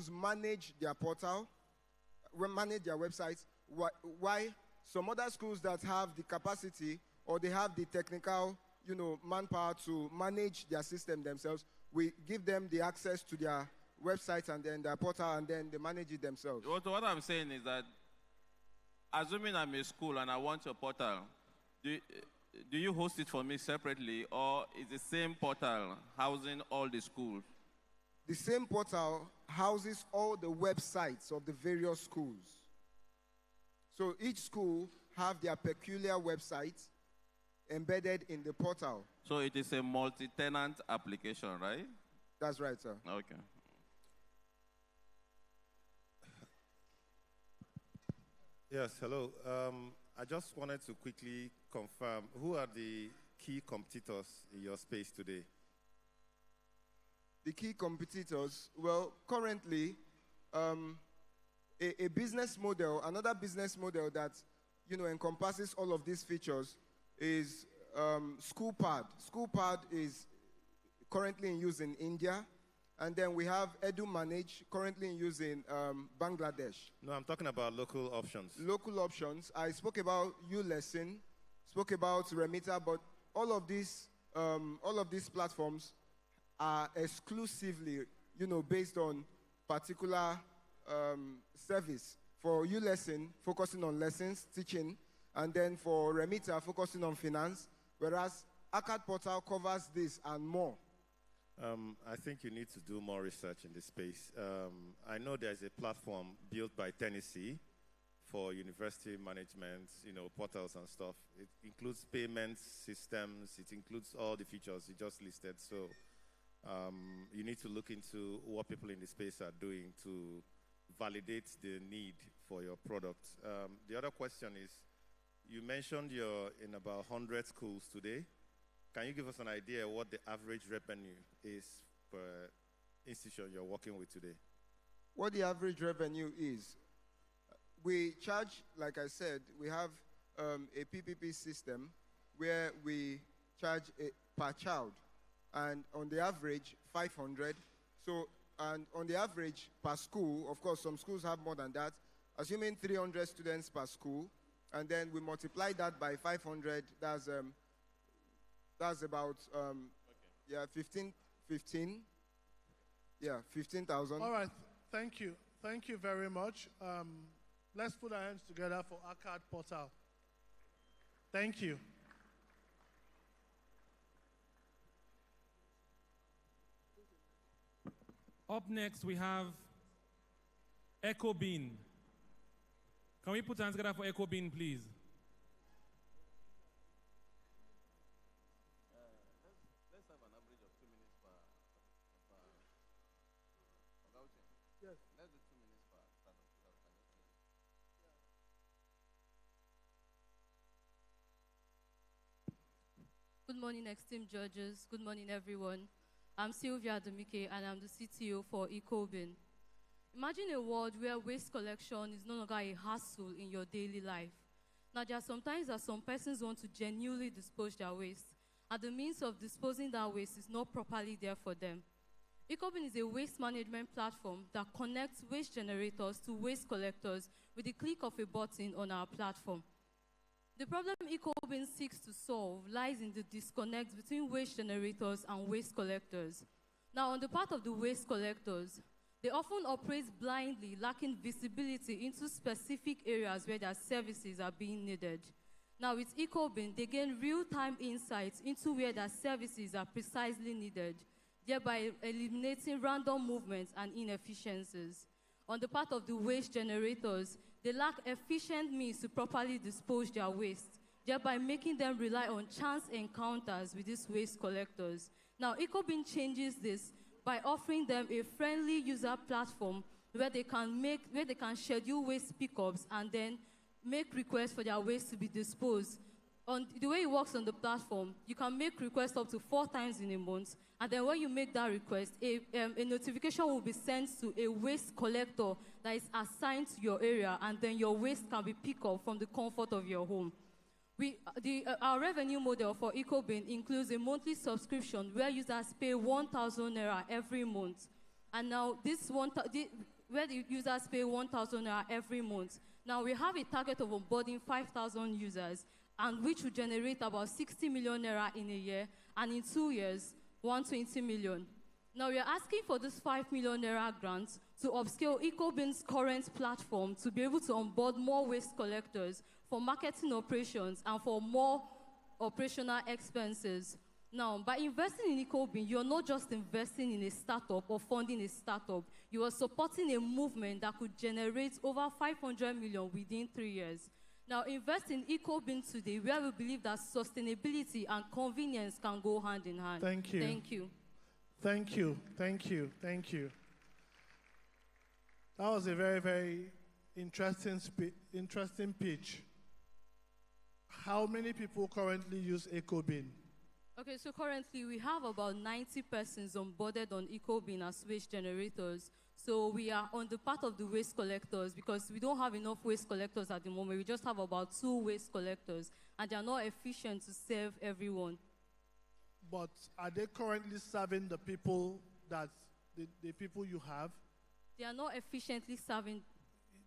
manage their portal, manage their websites, why some other schools that have the capacity or they have the technical, manpower to manage their system themselves, we give them the access to their websites and then their portal, and then they manage it themselves. What I'm saying is that, assuming I'm a school and I want your portal, do you host it for me separately, or is the same portal housing all the schools? The same portal houses all the websites of the various schools. So each school have their peculiar website embedded in the portal. So it is a multi-tenant application, right? That's right, sir. Okay. Yes, hello. I just wanted to quickly confirm, who are the key competitors in your space today? The key competitors, well, currently, a business model, another business model that, encompasses all of these features is SchoolPad. SchoolPad is currently in use in India. And then we have EduManage, currently in use in Bangladesh. No, I'm talking about local options. Local options. I spoke about ULesson, spoke about Remitter, but all of these platforms are exclusively, based on particular service. For ULesson, focusing on lessons, teaching, and then for Remitter, focusing on finance, whereas ACAD Portal covers this and more. I think you need to do more research in this space. I know there's a platform built by Tennessee for university management, portals and stuff. It includes payment systems. It includes all the features you just listed. So you need to look into what people in the space are doing to validate the need for your product. The other question is, you mentioned you're in about 100 schools today. Can you give us an idea what the average revenue is per institution you're working with today? What the average revenue is? We charge, like I said, we have a PPP system where we charge per child, and on the average, 500. So, and on the average per school, of course, some schools have more than that, assuming 300 students per school, and then we multiply that by 500, that's about, yeah, 15, yeah, 15,000. All right, thank you. Thank you very much. Let's put our hands together for ACAD Portal. Thank you. Up next, we have Echo Bean. Can we put hands together for Echo Bean, please? Let's have an average of 2 minutes per Yes. Let's do 2 minutes per startup so that we can just finish. Good morning, esteemed judges. Good morning, everyone. I'm Sylvia Demike, and I'm the CTO for EcoBin. Imagine a world where waste collection is no longer a hassle in your daily life. Now, there are sometimes that some persons want to genuinely dispose their waste, and the means of disposing that waste is not properly there for them. EcoBin is a waste management platform that connects waste generators to waste collectors with the click of a button on our platform. The problem EcoBin seeks to solve lies in the disconnect between waste generators and waste collectors. Now, on the part of the waste collectors, they often operate blindly, lacking visibility into specific areas where their services are being needed. Now, with EcoBin, they gain real-time insights into where their services are precisely needed, thereby eliminating random movements and inefficiencies. On the part of the waste generators, they lack efficient means to properly dispose their waste, thereby making them rely on chance encounters with these waste collectors. Now, EcoBin changes this by offering them a friendly user platform where they can schedule waste pickups and then make requests for their waste to be disposed. The way it works on the platform, you can make requests up to 4 times in a month, and then when you make that request, a notification will be sent to a waste collector that is assigned to your area, and then your waste can be picked up from the comfort of your home. Our revenue model for EcoBin includes a monthly subscription where users pay 1,000 naira every month. And now where the users pay 1,000 naira every month. Now we have a target of onboarding 5,000 users, and which will generate about 60 million naira in a year, and in 2 years, 120 million. Now we are asking for this 5 million naira grant to upscale EcoBin's current platform to be able to onboard more waste collectors for marketing operations and for more operational expenses. Now, by investing in EcoBin, you're not just investing in a startup or funding a startup. You are supporting a movement that could generate over 500 million within 3 years. Now, invest in EcoBin today, where we believe that sustainability and convenience can go hand in hand. Thank you. Thank you. Thank you. Thank you. Thank you. That was a very, very interesting pitch. How many people currently use EcoBin? Okay, so currently we have about 90 persons onboarded on EcoBin as waste generators. So we are on the part of the waste collectors because we don't have enough waste collectors at the moment. We just have about 2 waste collectors, and they are not efficient to serve everyone. But are they currently serving the people that the people you have? They are not efficiently serving.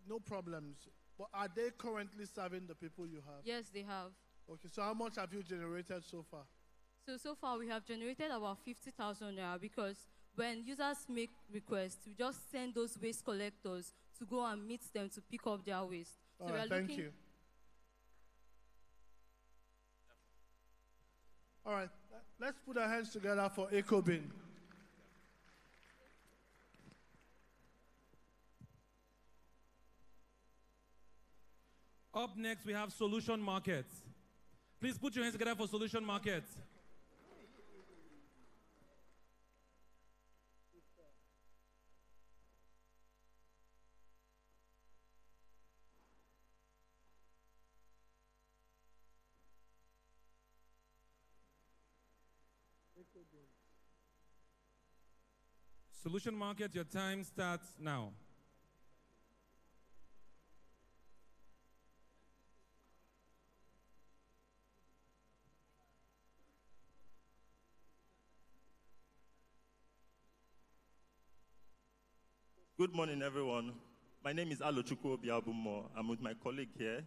No problems. But are they currently serving the people you have? Yes, they have. Okay, so how much have you generated so far? So far we have generated about 50,000 naira because when users make requests, we just send those waste collectors to go and meet them to pick up their waste. All right, thank you. All right, let's put our hands together for EcoBin. Up next, we have Solution Markets. Please put your hands together for Solution Markets. Solution Market, your time starts now. Good morning, everyone. My name is Alochukwu Obiabumo. I'm with my colleague here,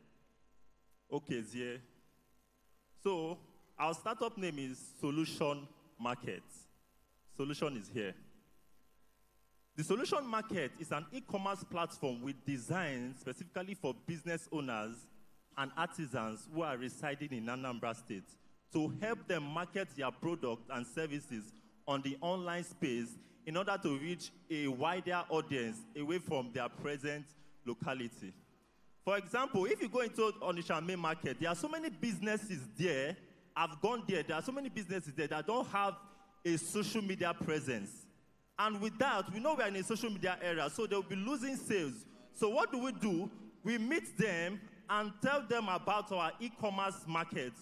Okezie. So, our startup name is Solution Market. Solution is here. The Solution Market is an e-commerce platform with design specifically for business owners and artisans who are residing in Anambra State to help them market their products and services on the online space in order to reach a wider audience away from their present locality. For example, if you go into Onitsha main market, there are so many businesses there. I've gone there. There are so many businesses there that don't have a social media presence. And with that, we know we're in a social media era, so they'll be losing sales. So what do? We meet them and tell them about our e-commerce market,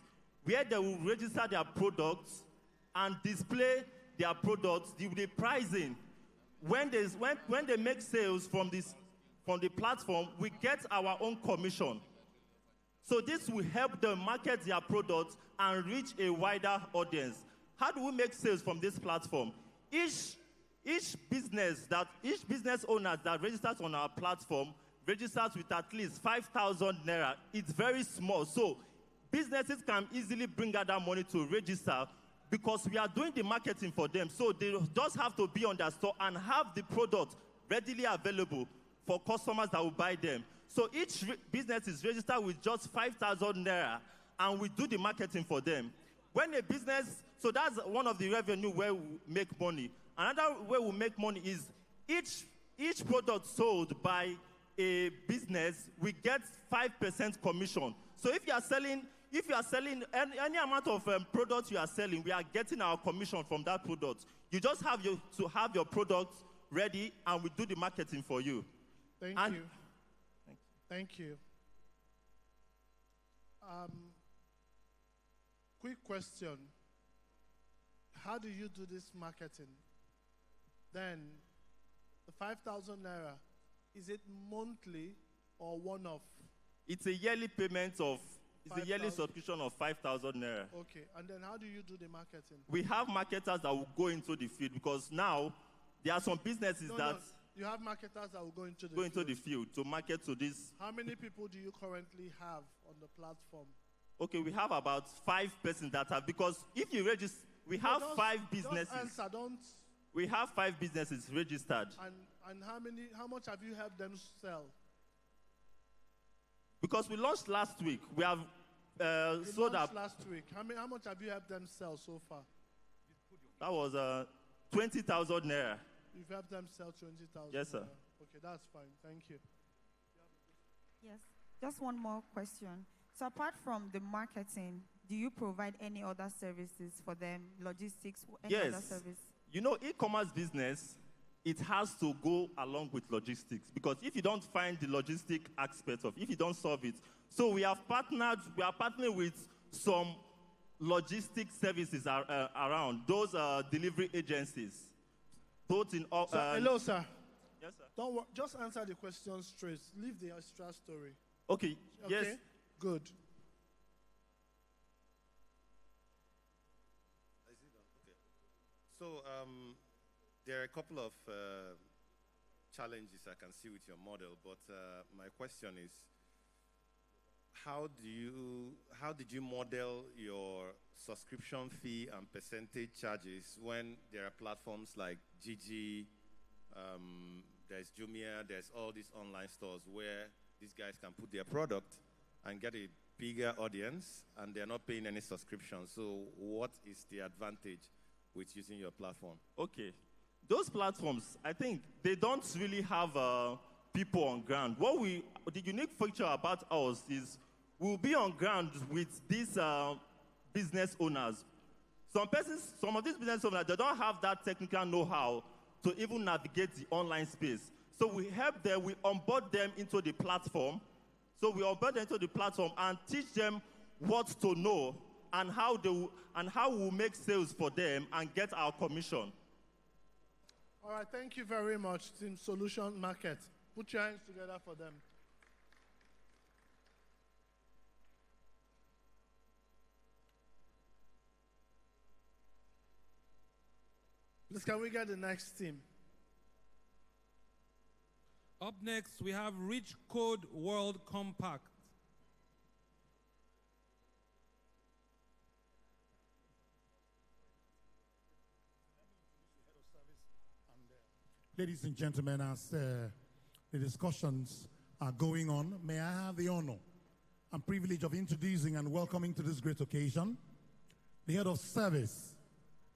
where they will register their products and display their products, the pricing. When they make sales from the platform, we get our own commission. So this will help them market their products and reach a wider audience. How do we make sales from this platform? Each business owner that registers on our platform registers with at least 5,000 naira. It's very small, so businesses can easily bring out that money to register because we are doing the marketing for them. So they just have to be on their store and have the product readily available for customers that will buy them. So each business is registered with just 5,000 naira, and we do the marketing for them. When a business, so that's one of the revenue where we make money. Another way we make money is each product sold by a business, we get 5% commission. So if you are selling any amount of products you are selling, we are getting our commission from that product. You just have to have your products ready, and we do the marketing for you. Thank you. Thank you. Quick question. How do you do this marketing? Then, the 5,000 naira, is it monthly or one-off? It's a yearly payment it's a yearly subscription of 5,000 naira. Okay, and then how do you do the marketing? We have marketers that will go into the field because now There are some businesses No, that no. You have marketers that will go into the go field. into the field to market to this. How many people do you currently have on the platform? Okay, we have about 5 persons that have, because if you register, we No, have just- 5 businesses. Just answer, don't. We have 5 businesses registered. And how much have you helped them sell? Because we launched last week, we have You sold launched up. last week. How much have you helped them sell so far? That was 20,000 naira. You've helped them sell 20,000. Yes, sir. Okay, that's fine. Thank you. Yes. Just one more question. So apart from the marketing, do you provide any other services for them? Logistics, any other Yes. service? You know, e-commerce business, it has to go along with logistics, because if you don't find the logistic aspect of, if you don't solve it, so we are partnering with some logistic services around those delivery agencies, both in. Hello, sir. Yes, sir. Don't just answer the question straight. Leave the extra story. Okay. Yes. Okay? Good. So there are a couple of challenges I can see with your model, but my question is, how did you model your subscription fee and percentage charges when there are platforms like Gigi, there's Jumia, there's all these online stores where these guys can put their product and get a bigger audience, and they're not paying any subscription. So what is the advantage with using your platform? Okay. Those platforms, I think, they don't really have people on ground. The unique feature about us is we'll be on ground with these business owners. Some of these business owners, they don't have that technical know-how to even navigate the online space. So we help them, we onboard them into the platform. So we onboard them into the platform and teach them what to know and how we'll make sales for them and get our commission. All right, thank you very much, Team Solution Market. Put your hands together for them. Please, can we get the next team? Up next, we have Rich Code World Compact. Ladies and gentlemen, as the discussions are going on, may I have the honor and privilege of introducing and welcoming to this great occasion the head of service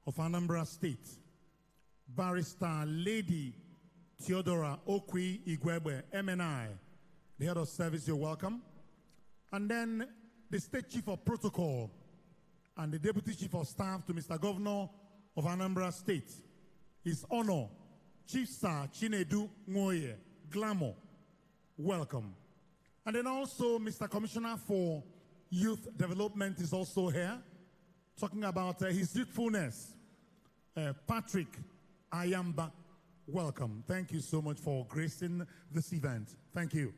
of Anambra State, Barrister Lady Theodora Okwi Igwebe, MNI. The head of service, you're welcome. And then the State Chief of Protocol and the Deputy Chief of Staff to Mr. Governor of Anambra State, His Honor, Chief Sir Chinedu Ngoye, Glamour, welcome. And then also Mr. Commissioner for Youth Development is also here, talking about his youthfulness, Patrick Ayamba, welcome. Thank you so much for gracing this event. Thank you.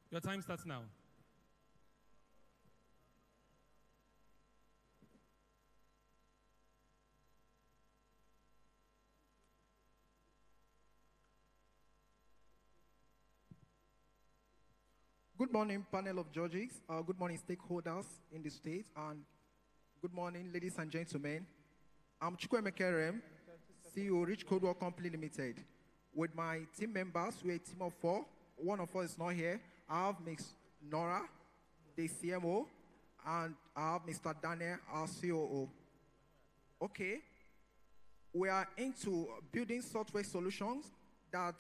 Your time starts now. Good morning, panel of judges. Good morning, stakeholders in the state. And good morning, ladies and gentlemen. I'm Chukwemeke Rem, CEO, Rich Code World Company Limited. With my team members, we're a team of 4. One of us is not here. I have Ms. Nora, the CMO, and I have Mr. Daniel, our COO. Okay. We are into building software solutions that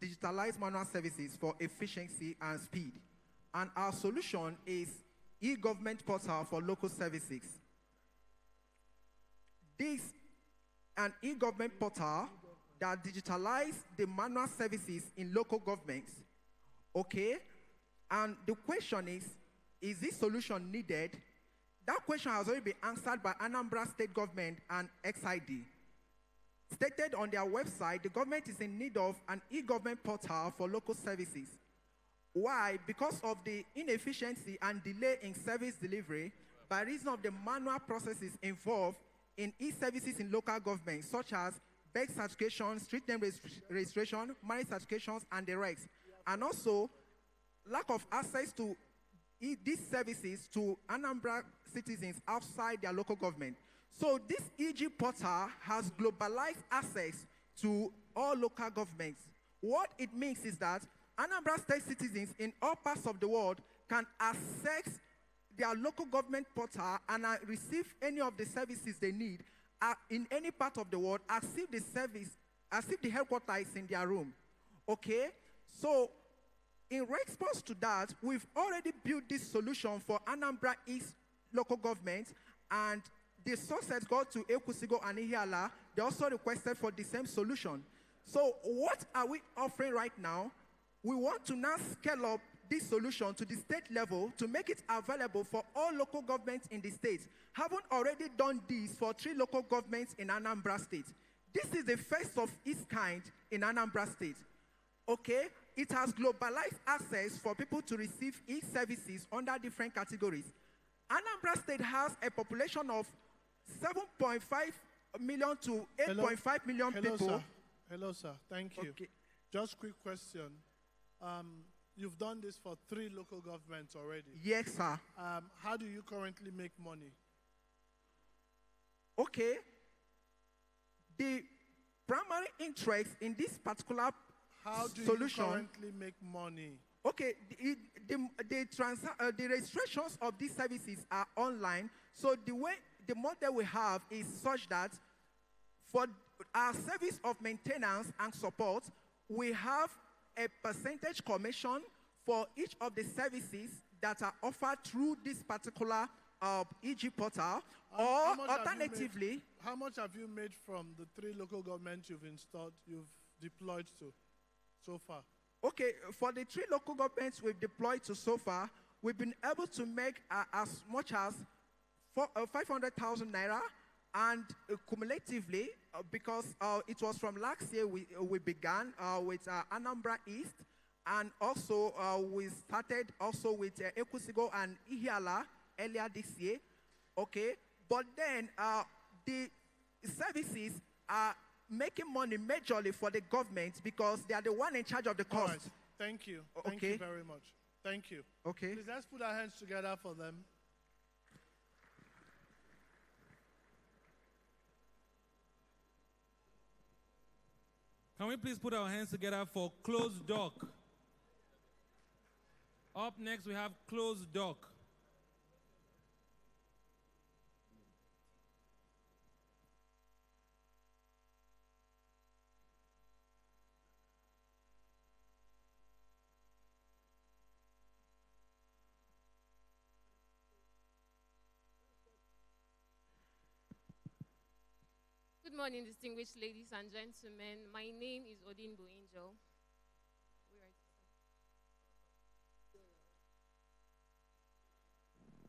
digitalize manual services for efficiency and speed. And our solution is e-government portal for local services. This an e-government portal that digitalize the manual services in local governments. Okay? And the question is this solution needed? That question has already been answered by Anambra State Government and XID. Stated on their website, the government is in need of an e-government portal for local services. Why? Because of the inefficiency and delay in service delivery by reason of the manual processes involved in e-services in local government, such as birth certification, street name registration, marriage certifications, and the rest. And also, lack of access to these services to Anambra citizens outside their local government. So this EG portal has globalized access to all local governments. What it means is that Anambra state citizens in all parts of the world can access their local government portal and receive any of the services they need in any part of the world, as if the service, as if the headquarters is in their room. Okay? So, in response to that, we've already built this solution for Anambra East local government, and the success got to Ekusigo and Ihiala. They also requested for the same solution. So, what are we offering right now? We want to now scale up this solution to the state level to make it available for all local governments in the state. Haven't already done this for 3 local governments in Anambra State. This is the first of its kind in Anambra State. Okay? It has globalized access for people to receive e-services under different categories. Anambra State has a population of 7.5 million to 8.5 million people. Sir. Hello, sir. Thank you. Okay. Just quick question. You've done this for 3 local governments already. Yes, sir. How do you currently make money? Okay. The primary interest in this particular How do solution, you currently make money? Okay, the registrations of these services are online. So the way the model we have is such that for our service of maintenance and support, we have a percentage commission for each of the services that are offered through this particular EG portal. Or alternatively, how much have you made from the 3 local governments you've installed, you've deployed to so far? Okay, for the 3 local governments we've deployed to so far, we've been able to make as much as 500,000 naira, and cumulatively, because it was from last year we began with Anambra East, and also we started also with Ekusigo and Ihiala earlier this year. Okay, but then the services are making money majorly for the government because they are the one in charge of the cost. All right. Thank you. Thank you very much. Thank you. Okay. Please, let's put our hands together for them. Can we please put our hands together for Closed Dock? Up next, we have Closed Dock. Good morning, distinguished ladies and gentlemen. My name is Odinbo Angel.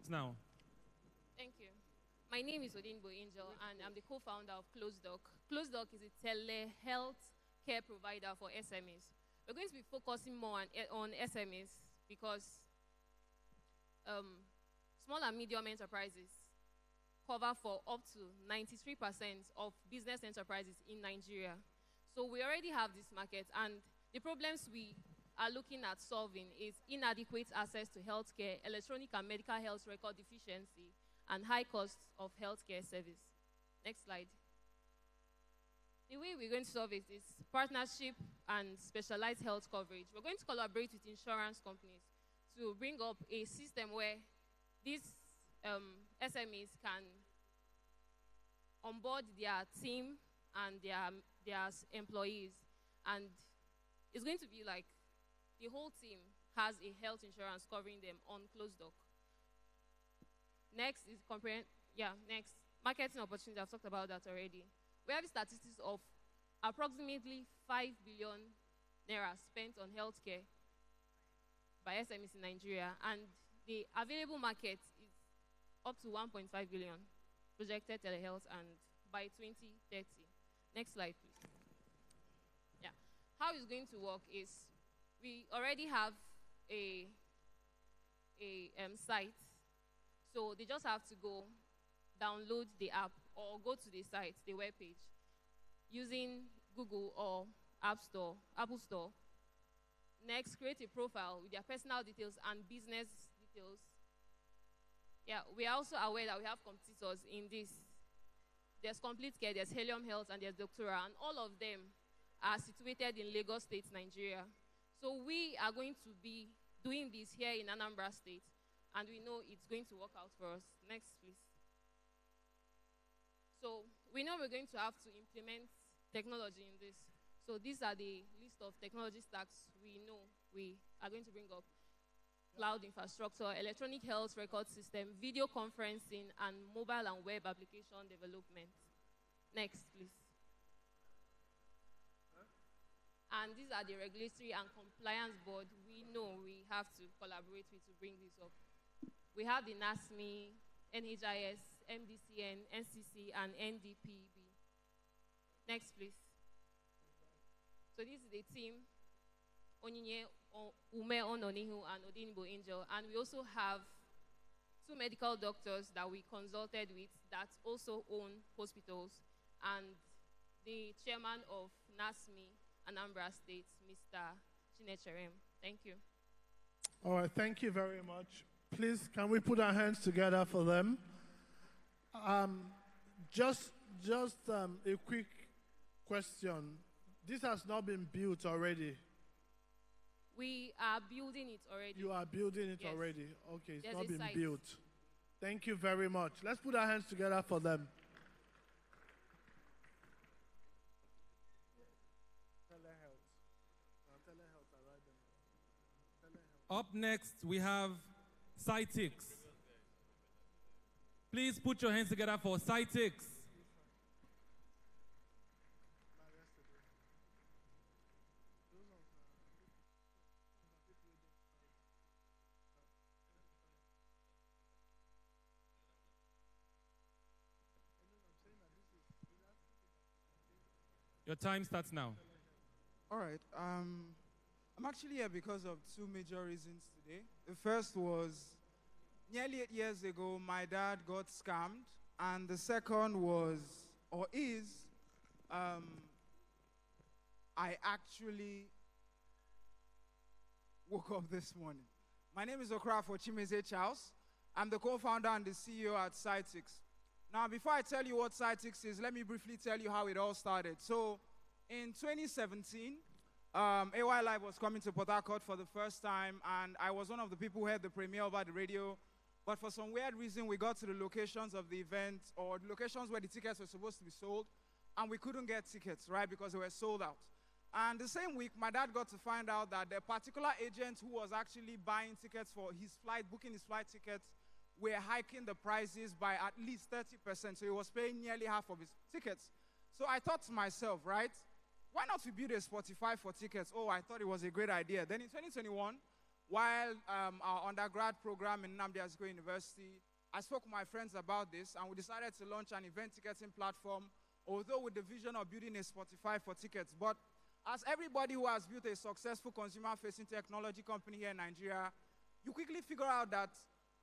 Now. Thank you. My name is Odinbo Angel, and I'm the co-founder of Closed Dock. Closed Dock is a telehealth care provider for SMEs. We're going to be focusing more on SMEs because small and medium enterprises cover for up to 93% of business enterprises in Nigeria. So we already have this market, and the problems we are looking at solving is inadequate access to healthcare, electronic and medical health record deficiency, and high costs of healthcare service. Next slide. The way we're going to solve it is partnership and specialized health coverage. We're going to collaborate with insurance companies to bring up a system where these SMEs can onboard their team and their employees, and it's going to be like the whole team has a health insurance covering them on Closed Dock. Next is next marketing opportunity. I've talked about that already. We have the statistics of approximately 5 billion naira spent on healthcare by SMEs in Nigeria, and the available market is up to 1.5 billion projected telehealth and by 2030. Next slide, please. Yeah. How it's going to work is we already have a site. So they just have to go download the app or go to the site, the web page, using Google or Apple Store. Next, create a profile with their personal details and business details. Yeah, we are also aware that we have competitors in this. There's Complete Care, there's Helium Health, and there's Doctora, and all of them are situated in Lagos State, Nigeria. So we are going to be doing this here in Anambra State, and we know it's going to work out for us. Next, please. So we know we're going to have to implement technology in this. So these are the list of technology stacks we know we are going to bring up. Cloud infrastructure, electronic health record system, video conferencing, and mobile and web application development. Next, please. And these are the regulatory and compliance board we know we have to collaborate with to bring this up. We have the NASME, NHIS, MDCN, NCC, and NDPB. Next, please. So this is the team, Onyinye, Ume Ononihu, and Odinbo Angel. And we also have 2 medical doctors that we consulted with that also own hospitals, and the chairman of NASME, Anambra State, Mr. Chinecherem. Thank you. All right, thank you very much. Please, can we put our hands together for them? Just a quick question. This has not been built already. We are building it already. You are building it Yes. already. Okay, it's There's not a been site. built. Thank you very much. Let's put our hands together for them. Up next, we have Cytix. Please put your hands together for Cytix. Your time starts now. All right. I'm actually here because of 2 major reasons today. The first was nearly 8 years ago, my dad got scammed. And the second was, or is, I actually woke up this morning. My name is Okrafo Chimeze Charles. I'm the co-founder and the CEO at Cytix. Now, before I tell you what Cytix is, let me briefly tell you how it all started. So, in 2017, AY Live was coming to Port Harcourt for the first time, and I was one of the people who heard the premiere over the radio. But for some weird reason, we got to the locations of the event, or the locations where the tickets were supposed to be sold, and we couldn't get tickets, right, because they were sold out. And the same week, my dad got to find out that the particular agent who was actually buying tickets for his flight, booking his flight tickets, were hiking the prices by at least 30%. So he was paying nearly half of his tickets. So I thought to myself, right, why not we build a Spotify for tickets? Oh, I thought it was a great idea. Then in 2021, while our undergrad program in Nnamdi Azikiwe University, I spoke with my friends about this, and we decided to launch an event ticketing platform, although with the vision of building a Spotify for tickets. But as everybody who has built a successful consumer-facing technology company here in Nigeria, you quickly figure out that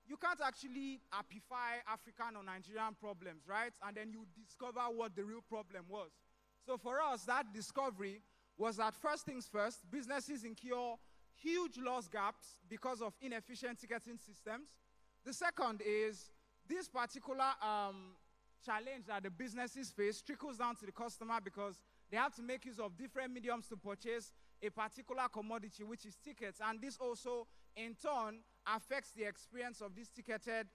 you can't actually amplify African or Nigerian problems, right? And then you discover what the real problem was. So for us, that discovery was that first things first, businesses incur huge loss gaps because of inefficient ticketing systems. The second is this particular challenge that the businesses face trickles down to the customer because they have to make use of different mediums to purchase a particular commodity, which is tickets. And this also, in turn, affects the experience of these ticketed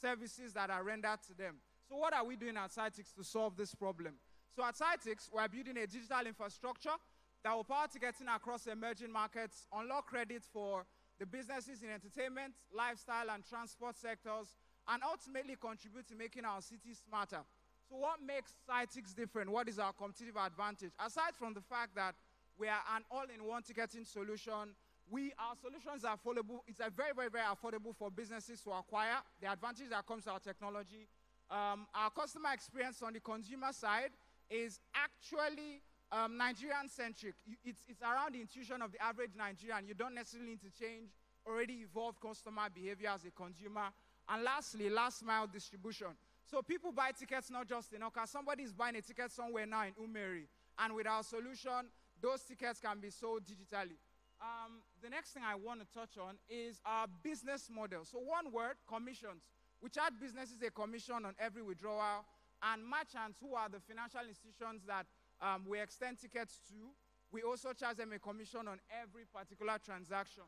services that are rendered to them. So what are we doing at Cytix to solve this problem? So at Cytix, we're building a digital infrastructure that will power ticketing across emerging markets, unlock credit for the businesses in entertainment, lifestyle, and transport sectors, and ultimately contribute to making our cities smarter. So what makes Cytix different? What is our competitive advantage? Aside from the fact that we are an all-in-one ticketing solution, our solutions are affordable. It's a very, very, very affordable for businesses to acquire. The advantage that comes to our technology. Our customer experience on the consumer side is actually Nigerian-centric. It's around the intuition of the average Nigerian. You don't necessarily need to change already evolved customer behavior as a consumer. And lastly, last mile distribution. So people buy tickets not just in Oka. Somebody is buying a ticket somewhere now in Umeri. And with our solution, those tickets can be sold digitally. The next thing I want to touch on is our business model. So one word, commissions. We charge businesses a commission on every withdrawal. And merchants, who are the financial institutions that we extend tickets to, we also charge them a commission on every particular transaction.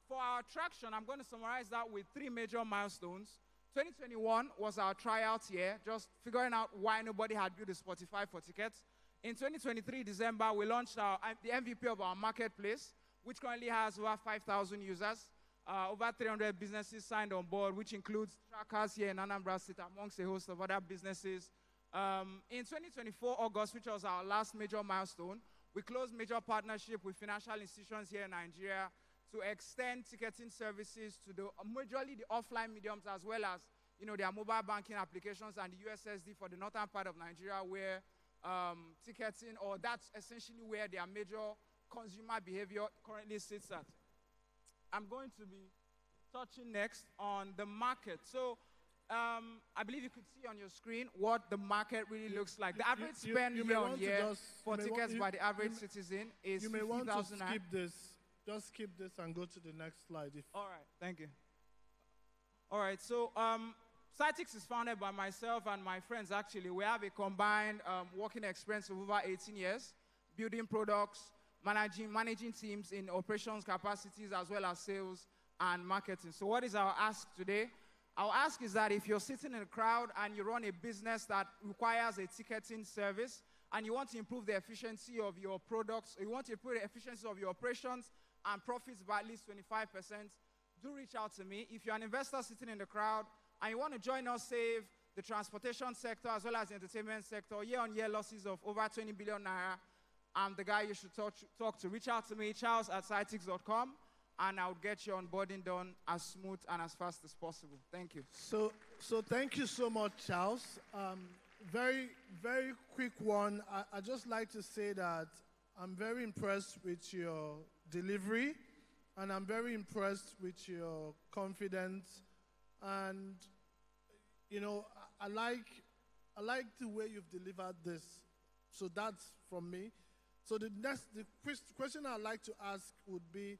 For our traction, I'm going to summarize that with 3 major milestones. 2021 was our tryout year, just figuring out why nobody had built a Spotify for tickets. In 2023, December, we launched the MVP of our marketplace, which currently has over 5,000 users, over 300 businesses signed on board, which includes trackers here in Anambra State, amongst a host of other businesses. In 2024, August, which was our last major milestone, we closed major partnership with financial institutions here in Nigeria to extend ticketing services to majorly the offline mediums, as well as their mobile banking applications and the USSD for the northern part of Nigeria, where ticketing, or that's essentially where their major consumer behavior currently sits at. I'm going to be touching next on the market. So I believe you could see on your screen what the market really looks like. The average spend year on year for tickets by the average citizen is 50,000. You may want to skip this. Just skip this and go to the next slide. All right, thank you. All right, so Cytix is founded by myself and my friends, actually. We have a combined working experience of over 18 years, building products, managing teams in operations capacities, as well as sales and marketing. So what is our ask today? Our ask is that if you're sitting in a crowd and you run a business that requires a ticketing service, and you want to improve the efficiency of your products, or you want to improve the efficiency of your operations and profits by at least 25%, do reach out to me. If you're an investor sitting in the crowd and you want to join us save the transportation sector as well as the entertainment sector, year-on-year losses of over 20 billion naira, I'm the guy you should talk to. Reach out to me, charles@cytix.com, and I'll get your onboarding done as smooth and as fast as possible. Thank you. So thank you so much, Charles. Very, very quick one. I'd just like to say that I'm very impressed with your delivery, and I'm very impressed with your confidence. And, I like the way you've delivered this. So that's from me. So the question I'd like to ask would be,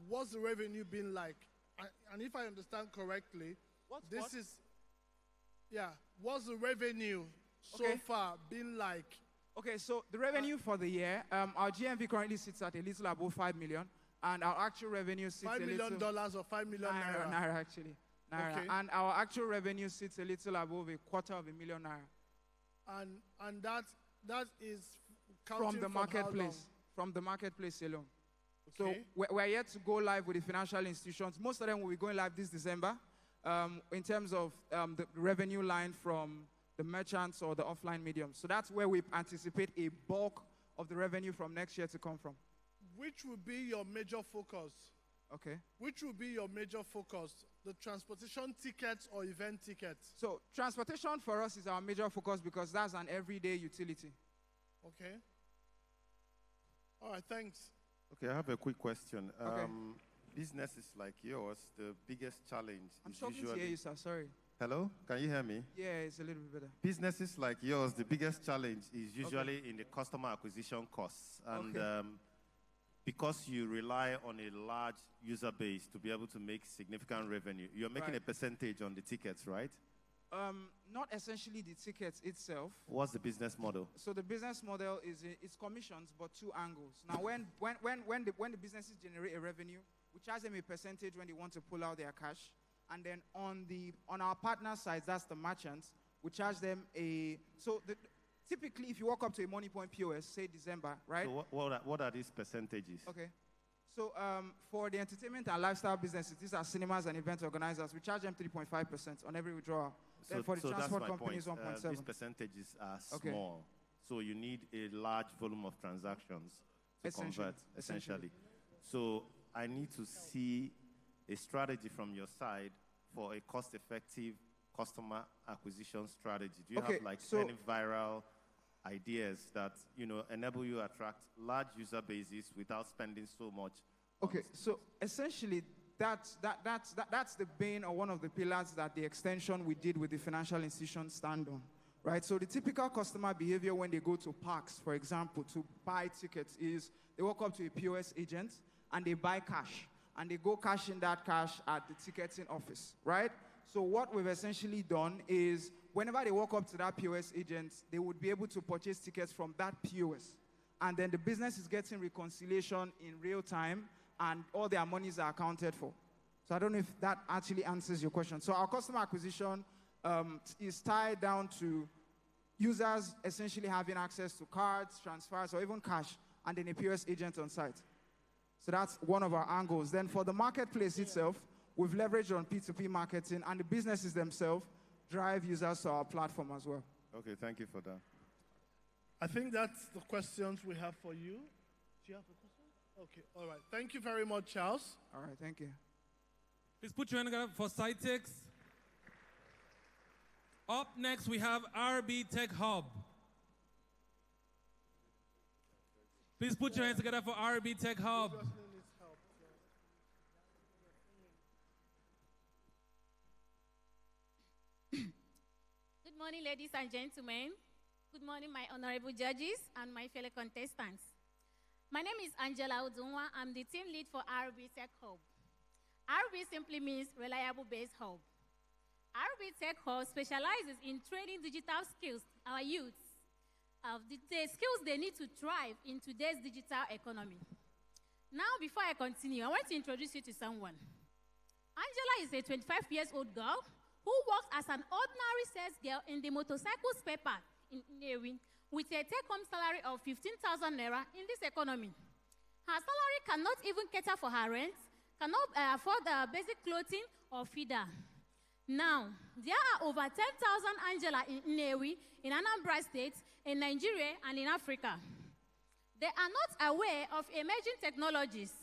what's the revenue been like? And if I understand correctly, what's the revenue so far been like? Okay, so the revenue for the year, our GMV currently sits at a little above 5 million, and our actual revenue sits $5 million or 5 million naira? Naira, actually. Naira. Okay. And our actual revenue sits a little above $250,000 naira. And that is counting from the marketplace. From the marketplace alone. Okay. So we're yet to go live with the financial institutions. Most of them will be going live this December. In terms of the revenue line from the merchants or the offline mediums. So that's where we anticipate a bulk of the revenue from next year to come from. Which will be your major focus? Okay. Which will be your major focus? The transportation tickets or event tickets? So transportation for us is our major focus because that's an everyday utility. Okay. All right, thanks. Okay, I have a quick question. Okay. Businesses like yours, the biggest challenge I'm is struggling usually... to hear you, sir. Sorry. Hello? Can you hear me? Yeah, it's a little bit better. Businesses like yours, the biggest challenge is usually in the customer acquisition costs. And because you rely on a large user base to be able to make significant revenue, you're making a percentage on the tickets, right? Not essentially the tickets itself. What's the business model? So the business model is commissions, but 2 angles. Now, when the businesses generate a revenue, we charge them a percentage when they want to pull out their cash. And then on our partner side, that's the merchants, we charge them typically, if you walk up to a Money Point POS, say December, right? So what are these percentages? Okay. So for the entertainment and lifestyle businesses, these are cinemas and event organizers, we charge them 3.5% on every withdrawal. Then for the transport companies, 1.7%. These percentages are small. So you need a large volume of transactions to convert, essentially. So I need to see a strategy from your side for a cost-effective customer acquisition strategy. Do you have any viral ideas that, enable you to attract large user bases without spending so much. Okay, so essentially, that's the bane or one of the pillars that the extension we did with the financial institution stand on, right? So the typical customer behavior when they go to parks, for example, to buy tickets is they walk up to a POS agent and they buy cash, and they go cash in that cash at the ticketing office, right? So what we've essentially done is whenever they walk up to that POS agent, they would be able to purchase tickets from that POS. And then the business is getting reconciliation in real time, and all their monies are accounted for. So I don't know if that actually answers your question. So our customer acquisition is tied down to users essentially having access to cards, transfers, or even cash, and then a POS agent on site. So that's one of our angles. Then for the marketplace itself, we've leveraged on P2P marketing, and the businesses themselves drive users to our platform as well. Okay, thank you for that. I think that's the questions we have for you. Do you have a question? Okay, all right. Thank you very much, Charles. All right, thank you. Please put your hand together for Cytex. Up next, we have RB Tech Hub. Please put your hands together for RB Tech Hub. Good morning, ladies and gentlemen. Good morning, my honorable judges and my fellow contestants. My name is Angela Odunwa. I'm the team lead for RB Tech Hub. RB simply means Reliable Base Hub. RB Tech Hub specializes in training digital skills, our youths, the skills they need to thrive in today's digital economy. Now, before I continue, I want to introduce you to someone. Angela is a 25-year-old girl who works as an ordinary sales girl in the motorcycle spare part in Nnewi with a take-home salary of 15,000 naira in this economy. Her salary cannot even cater for her rent, cannot afford basic clothing or feeder. Now, there are over 10,000 Angela in Nnewi, in Anambra State, in Nigeria, and in Africa. They are not aware of emerging technologies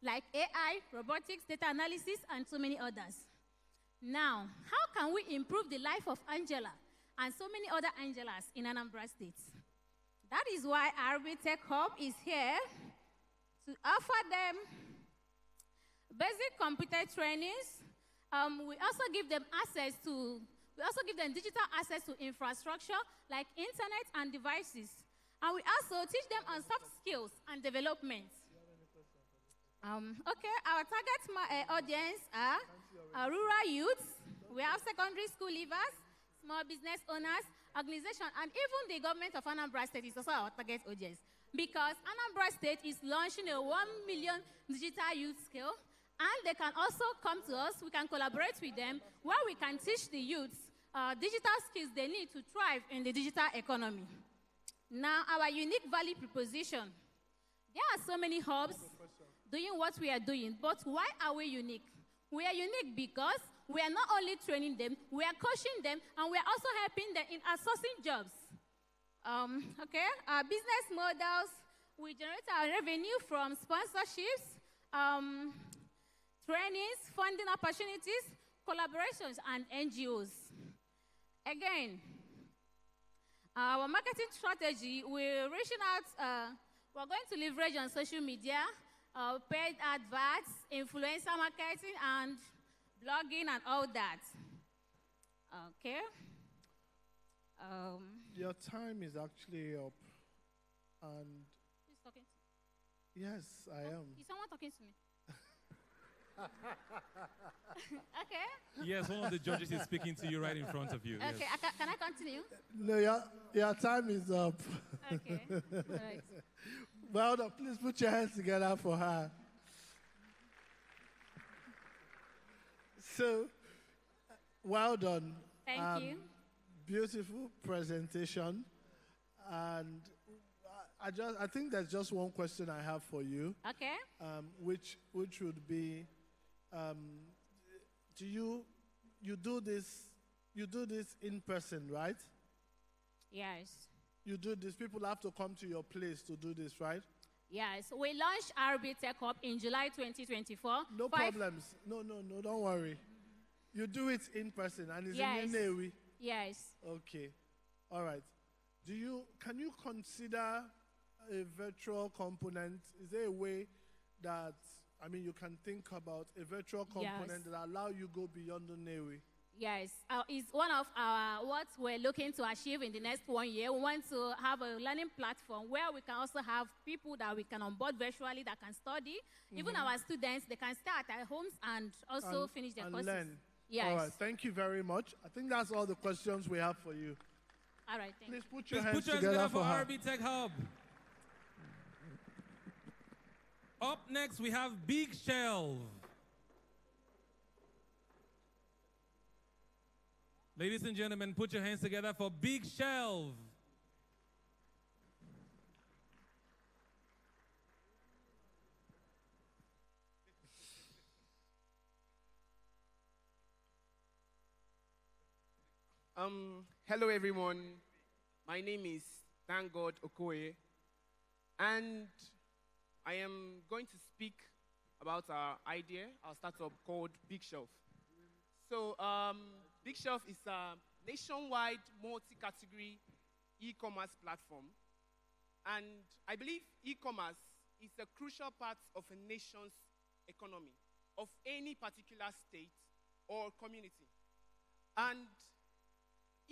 like AI, robotics, data analysis, and so many others. Now, how can we improve the life of Angela and so many other Angelas in Anambra State? That is why RB Tech Hub is here to offer them basic computer trainings. We also give them digital access to infrastructure like internet and devices. And we also teach them on soft skills and development. Okay, our target audience are rural youths. We have secondary school leavers, small business owners, organizations, and even the government of Anambra State is also our target audience. Because Anambra State is launching a 1 million digital youth skill, and they can also come to us. We can collaborate with them where we can teach the youths digital skills they need to thrive in the digital economy. Now, our unique value proposition. There are so many hubs doing what we are doing, but why are we unique? We are unique because we are not only training them, we are coaching them, and we are also helping them in outsourcing jobs. Okay, our business models, we generate our revenue from sponsorships, trainings, funding opportunities, collaborations, and NGOs. Again, our marketing strategy, we're reaching out, we're going to leverage on social media, paid adverts, influencer marketing, and blogging, and all that. Okay. Your time is actually up, and who's talking to me? Yes, I am. Is someone talking to me? Okay. Yes, one of the judges is speaking to you right in front of you. Okay, Yes. can I continue? No, your time is up. Okay, all right. Well done. Please put your hands together for her. So, well done. Thank you. Beautiful presentation. And I think there's just one question I have for you. Okay. Which would be, do you do this in person, right? Yes. You do this. People have to come to your place to do this, right? Yes. We launched RB Tech Hub in July 2024. No problems. No, don't worry. You do it in person, and it's Yes. in Nnewi. Yes. Okay. All right. Can you consider a virtual component? Is there a way that, you can think about a virtual component that allow you go beyond the NEWI? Yes, it's one of our what we're looking to achieve in the next 1 year. We want to have a learning platform where we can also have people that we can onboard virtually that can study. Even our students, they can start at homes and also finish their courses. Learn. Yes. All right, thank you very much. I think that's all the questions we have for you. All right, thank you. Please put your hands together for her. RB Tech Hub. Up next, we have Big Shelf. Ladies and gentlemen, put your hands together for Big Shelf. Hello everyone. My name is Thank God Okoye, and I am going to speak about our idea, our startup called Big Shelf. So, Big Shelf is a nationwide multi-category e-commerce platform, and I believe e-commerce is a crucial part of a nation's economy, of any particular state or community. And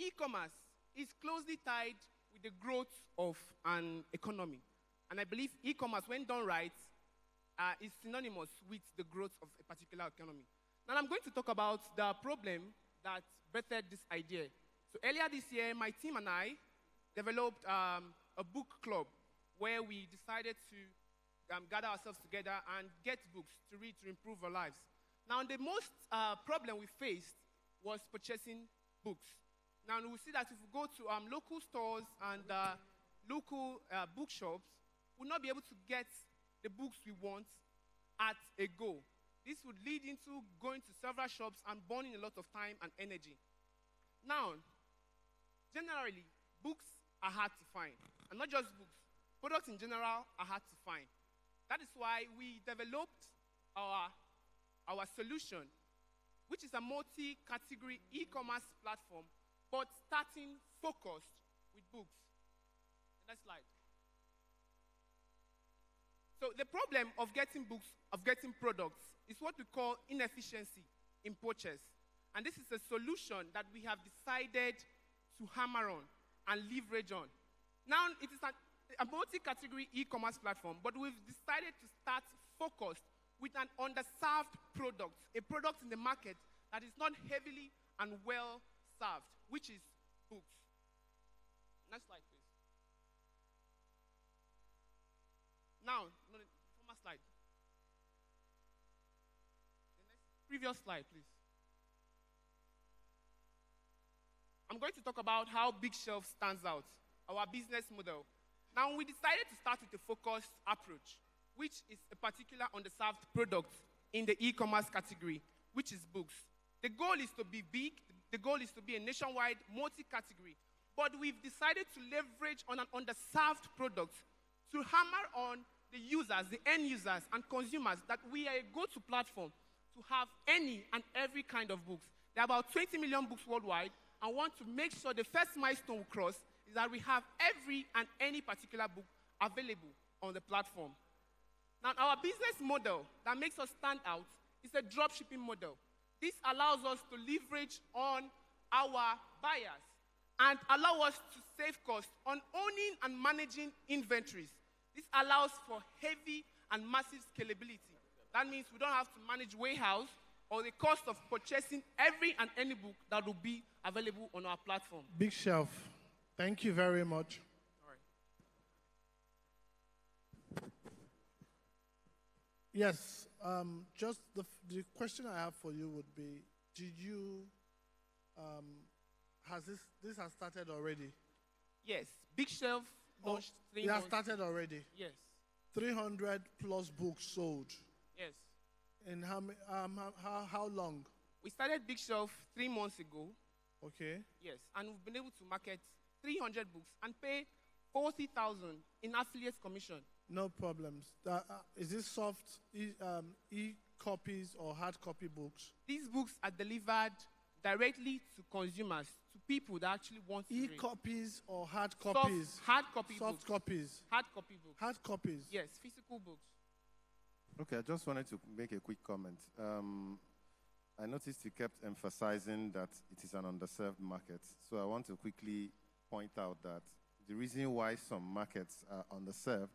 e-commerce is closely tied with the growth of an economy. And I believe e-commerce, when done right, is synonymous with the growth of a particular economy. Now I'm going to talk about the problem that birthed this idea. So earlier this year, my team and I developed a book club where we decided to gather ourselves together and get books to read to improve our lives. Now the most problem we faced was purchasing books. Now we'll see that if we go to local stores and local bookshops, we'll not be able to get the books we want at a go. This would lead into going to several shops and burning a lot of time and energy. Now, generally, books are hard to find. And not just books. Products in general are hard to find. That is why we developed our solution, which is a multi-category e-commerce platform, but starting focused with books. Next slide. So the problem of getting books, of getting products, is what we call inefficiency in purchase. And this is a solution that we have decided to hammer on and leverage on. Now, it is a multi-category e-commerce platform, but we've decided to start focused with an underserved product, a product in the market that is not heavily and well served, which is books. Next slide, please. Now, no, the former slide. Previous slide, please. I'm going to talk about how Big Shelf stands out, our business model. Now, we decided to start with a focused approach, which is a particular underserved product in the e-commerce category, which is books. The goal is to be big. The goal is to be a nationwide multi-category. But we've decided to leverage on an underserved product to hammer on the users, the end users, and consumers that we are a go-to platform to have any and every kind of books. There are about 20 million books worldwide, and want to make sure the first milestone we cross is that we have every and any particular book available on the platform. Now, our business model that makes us stand out is a drop shipping model. This allows us to leverage on our buyers and allow us to save costs on owning and managing inventories. This allows for heavy and massive scalability. That means we don't have to manage warehouse or the cost of purchasing every and any book that will be available on our platform. Big Shelf, thank you very much. All right. Yes, just the question I have for you would be, did you, this has started already? Yes, Big Shelf launched 3 months. It has started already? Yes. 300 plus books sold. Yes. And how long? We started Big Shelf 3 months ago. Okay. Yes, and we've been able to market 300 books and pay 40,000 in affiliate commission. No problems. Is this soft e-copies or hard copy books? These books are delivered directly to consumers, to people that actually want to read. E-copies or hard copies? Hard copy Soft books. copies. Hard copy books. Hard copies. Yes, physical books. Okay, I just wanted to make a quick comment. I noticed you kept emphasizing that it is an underserved market. So I want to quickly point out that the reason why some markets are underserved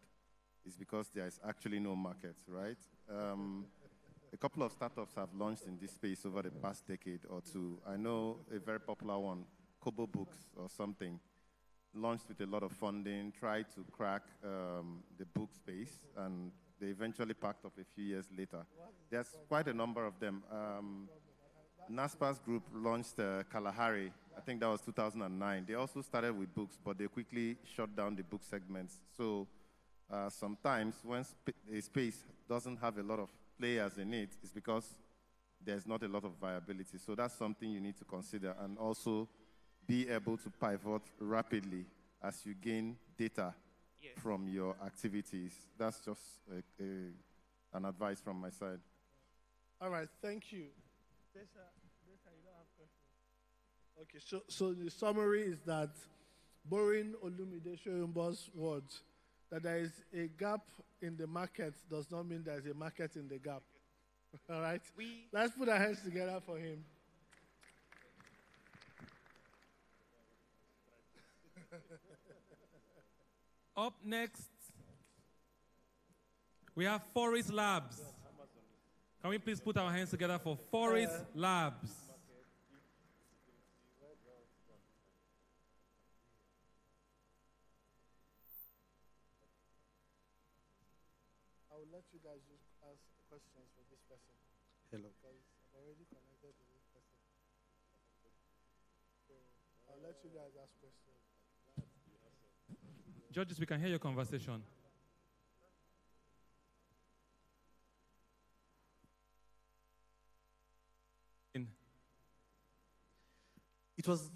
is because there is actually no market, right? A couple of startups have launched in this space over the past decade or two. I know a very popular one, Kobo Books or something, launched with a lot of funding, tried to crack the book space, and they eventually packed up a few years later. There's quite a number of them. NASPA's group launched Kalahari. I think that was 2009. They also started with books, but they quickly shut down the book segments. So sometimes when a space doesn't have a lot of players in it, it's because there's not a lot of viability. So that's something you need to consider, and also be able to pivot rapidly as you gain data from your activities. That's just an advice from my side. All right, thank you. You don't have questions. Okay, so the summary is that, borrowing Olumide Soyinbo's words, that there is a gap in the market does not mean there is a market in the gap. All right? Let's put our hands together for him. Up next, we have Forest Labs. Can we please put our hands together for Forest Labs? I will let you guys just ask questions for this person. Hello. Because I've already connected with this person. So I'll let you guys ask questions. Judges, we can hear your conversation. It was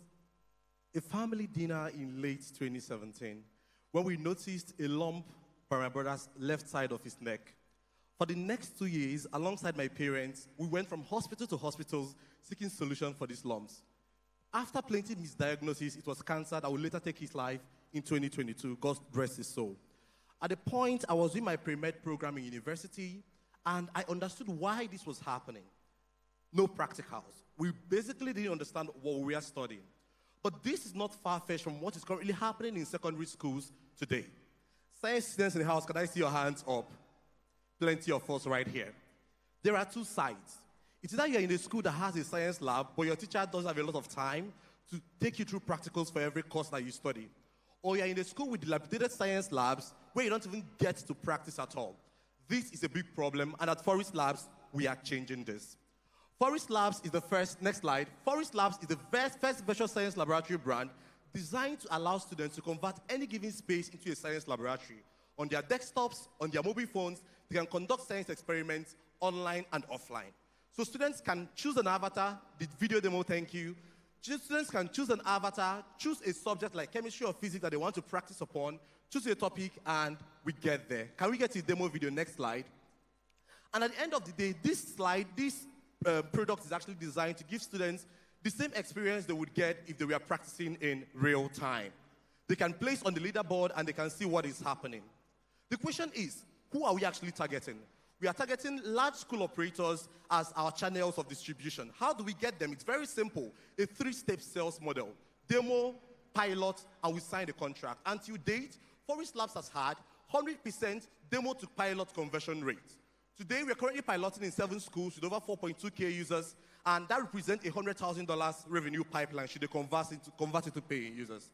a family dinner in late 2017 when we noticed a lump by my brother's left side of his neck. For the next 2 years, alongside my parents, we went from hospital to hospital seeking solution for these lumps. After plenty misdiagnosis, it was cancer that would later take his life in 2022. God rest his soul. At the point, I was in my pre-med program in university, and I understood why this was happening. No practicals. We basically didn't understand what we were studying. But this is not far-fetched from what is currently happening in secondary schools today. Science students in the house, can I see your hands up? Plenty of us right here. There are two sides. It's either you're in a school that has a science lab, but your teacher doesn't have a lot of time to take you through practicals for every course that you study. Or you're in a school with dilapidated science labs where you don't even get to practice at all. This is a big problem, and at Forest Labs, we are changing this. Forest Labs is the first, next slide. Forest Labs is the first virtual science laboratory brand designed to allow students to convert any given space into a science laboratory. On their desktops, on their mobile phones, they can conduct science experiments online and offline. So students can choose an avatar, the video demo, thank you. Students can choose an avatar, choose a subject like chemistry or physics that they want to practice upon, choose a topic, and we get there. Can we get to the demo video, next slide? And at the end of the day, this product is actually designed to give students the same experience they would get if they were practicing in real time. They can place on the leaderboard and they can see what is happening. The question is, who are we actually targeting? We are targeting large school operators as our channels of distribution. How do we get them? It's very simple. A 3-step sales model. Demo, pilot, and we sign the contract. Until date, Forest Labs has had 100% demo to pilot conversion rate. Today, we are currently piloting in 7 schools with over 4.2K users, and that represents a $100,000 revenue pipeline should they convert into paying users.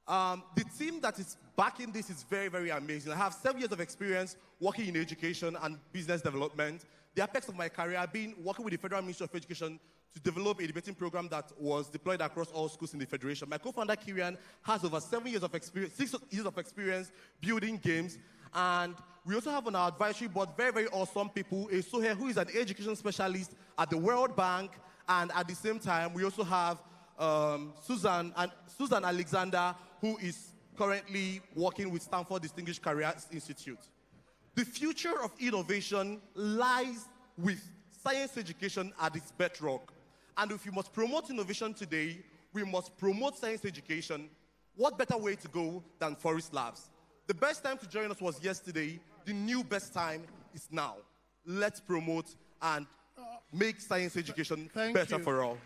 The team that is backing this is very, very amazing. I have 7 years of experience working in education and business development. The apex of my career has been working with the Federal Ministry of Education to develop a debating program that was deployed across all schools in the Federation. My co-founder, Kirian, has over 7 years of experience, 6 years of experience building games. And we also have on our advisory board very, very awesome people. A Soher, who is an education specialist at the World Bank. And at the same time, we also have Susan Alexander, who is currently working with Stanford Distinguished Careers Institute. The future of innovation lies with science education at its bedrock. And if we must promote innovation today, we must promote science education. What better way to go than Forest Labs? The best time to join us was yesterday. The new best time is now. Let's promote and make science education better for all.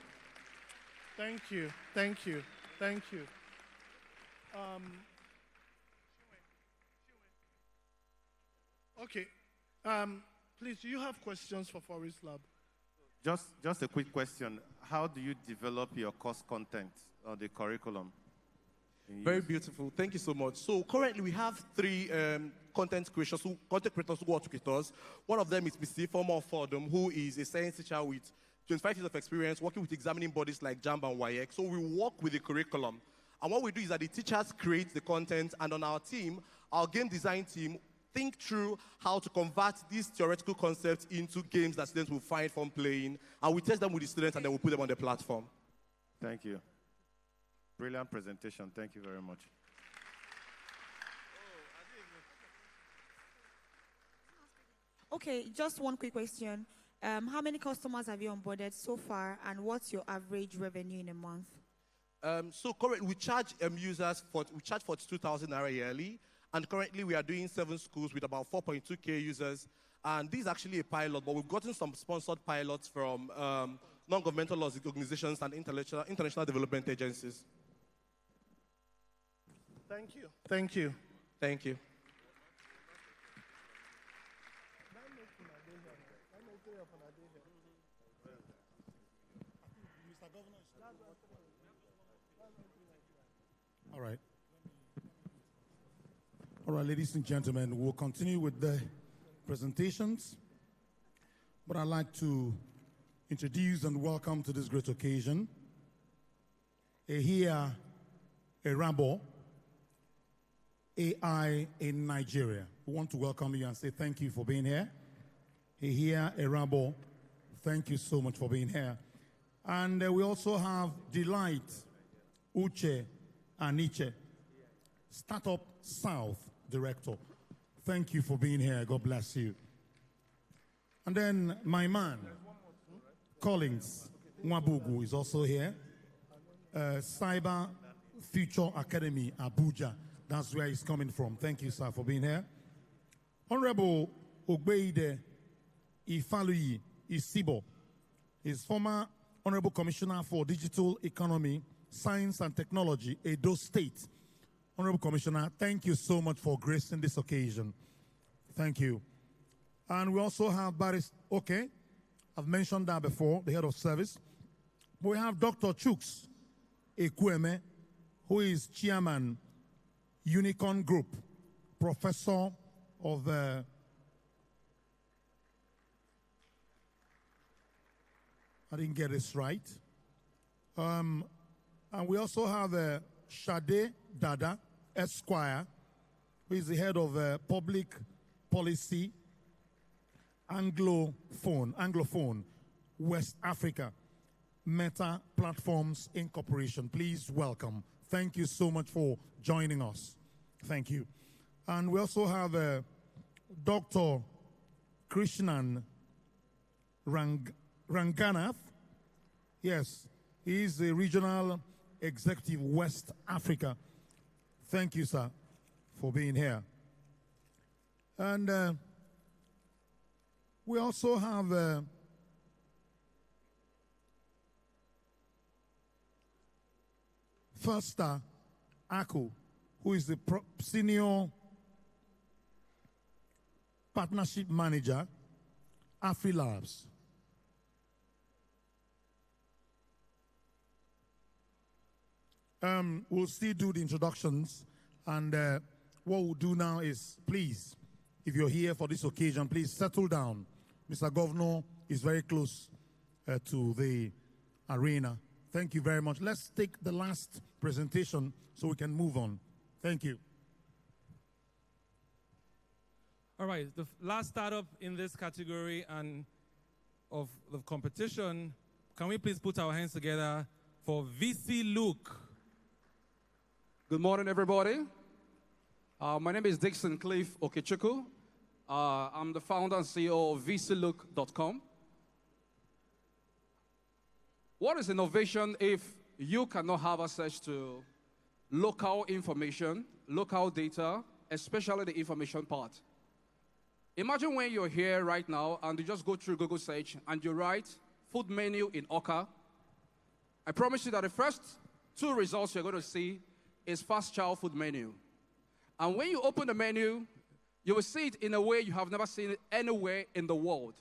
Thank you. Thank you. Thank you. Okay. Please, do you have questions for Forest Lab? Just a quick question. How do you develop your course content or the curriculum? Very beautiful. Thank you so much. So currently we have three content creators who work with us. One of them is Mr. Former Fordham, who is a science teacher with 25 years of experience working with examining bodies like JAMB and WAEC. So we work with the curriculum. And what we do is that the teachers create the content, and on our team, our game design team, think through how to convert these theoretical concepts into games that students will find fun playing. And we test them with the students, and then we put them on the platform. Thank you. Brilliant presentation. Thank you very much. Okay, just one quick question. How many customers have you onboarded so far, and what's your average revenue in a month? So currently, we charge users we charge 42,000 naira yearly, and currently we are doing 7 schools with about 4.2K users. And this is actually a pilot, but we've gotten some sponsored pilots from non-governmental organizations and international development agencies. Thank you. Thank you. Thank you. All right. All right, ladies and gentlemen, we'll continue with the presentations. But I'd like to introduce and welcome to this great occasion a Rambo, AI in Nigeria. We want to welcome you and say thank you for being here. A Rambo, thank you so much for being here. And we also have Delight, Uche, and Nietzsche, Startup South Director. Thank you for being here. God bless you. And then my man, Collins Nwabugu, is also here. Cyber Future Academy, Abuja. That's where he's coming from. Thank you, sir, for being here. Honorable Ogbeide Ifaluyi Isibo is former Honorable Commissioner for Digital Economy, Science and Technology, Edo State. Honorable Commissioner, thank you so much for gracing this occasion. Thank you. And we also have Baris, okay, I've mentioned that before, the head of service. We have Dr. Chuks Ekweme, who is chairman, Unicorn Group, professor of I didn't get this right. And we also have Shade Dada, Esquire, who is the head of public policy, Anglophone, West Africa, Meta Platforms Incorporation. Please welcome. Thank you so much for joining us. Thank you. And we also have Dr. Krishnan Ranganath. Yes, he is the regional executive West Africa. Thank you, sir, for being here. And we also have Firsta Aku, who is the senior partnership manager, AfriLabs. We'll still do the introductions, and what we'll do now is, please, if you're here for this occasion, please settle down. Mr. Governor is very close to the arena. Thank you very much. Let's take the last presentation so we can move on. Thank you. All right, the last startup in this category and of the competition, can we please put our hands together for VC Luke? Good morning, everybody. My name is Dixon Cliff Okechukwu. I'm the founder and CEO of VCLook.com. What is innovation if you cannot have access to local information, local data, especially the information part? Imagine when you're here right now and you just go through Google search and you write food menu in Oka. I promise you that the first two results you're going to see is fast chow food menu. And when you open the menu, you will see it in a way you have never seen it anywhere in the world.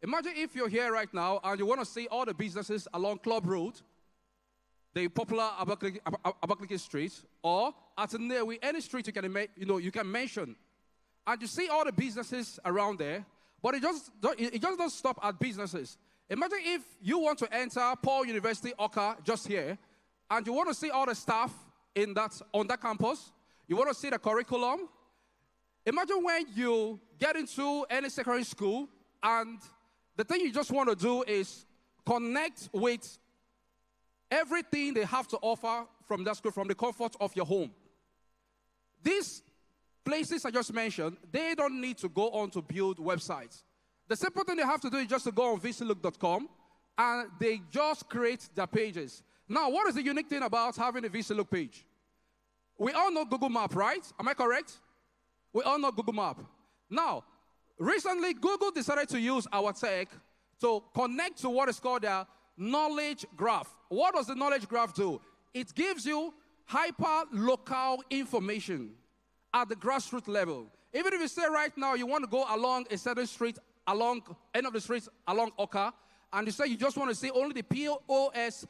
Imagine if you're here right now and you want to see all the businesses along Club Road, the popular Abakaliki Street, or at Nnewi, any street you can mention. And you see all the businesses around there, but it just doesn't stop at businesses. Imagine if you want to enter Paul University Oka just here, and you want to see all the staff on that campus. You want to see the curriculum. Imagine when you get into any secondary school, and the thing you just want to do is connect with everything they have to offer from that school, from the comfort of your home. These places I just mentioned, they don't need to go on to build websites. The simple thing they have to do is just to go on vclook.com, and they just create their pages. Now, what is the unique thing about having a VCLook page? We all know Google Map, right? Am I correct? We all know Google Map. Now, recently, Google decided to use our tech to connect to what is called their knowledge graph. What does the knowledge graph do? It gives you hyper-local information at the grassroots level. Even if you say right now you want to go along a certain street, along end of the street, along Oka, and you say you just want to see only the POS